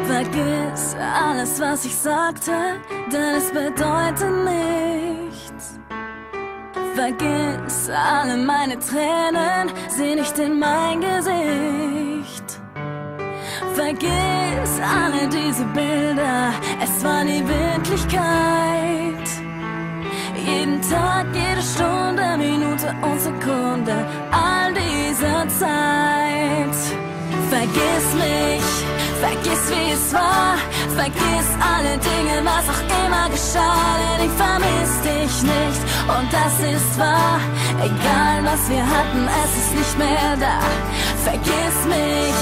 Vergiss alles, was ich sagte, denn es bedeutet nichts. Vergiss alle meine Tränen, sieh nicht in mein Gesicht. Vergiss alle diese Bilder, es war nie Wirklichkeit. Jeden Tag, jede Stunde, Minute und Sekunde, all diese Zeit. Vergiss mich, vergiss wie es war, vergiss alle Dinge, was auch immer geschah, denn ich vermiss dich nicht und das ist wahr. Egal was wir hatten, es ist nicht mehr da. Vergiss mich,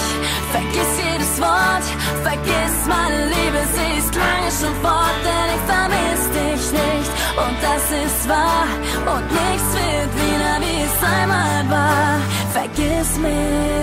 vergiss jedes Wort, vergiss meine Liebe, sie ist lange schon fort, denn ich vermiss dich nicht und das ist wahr und nichts wird wieder wie es einmal war. Vergiss mich.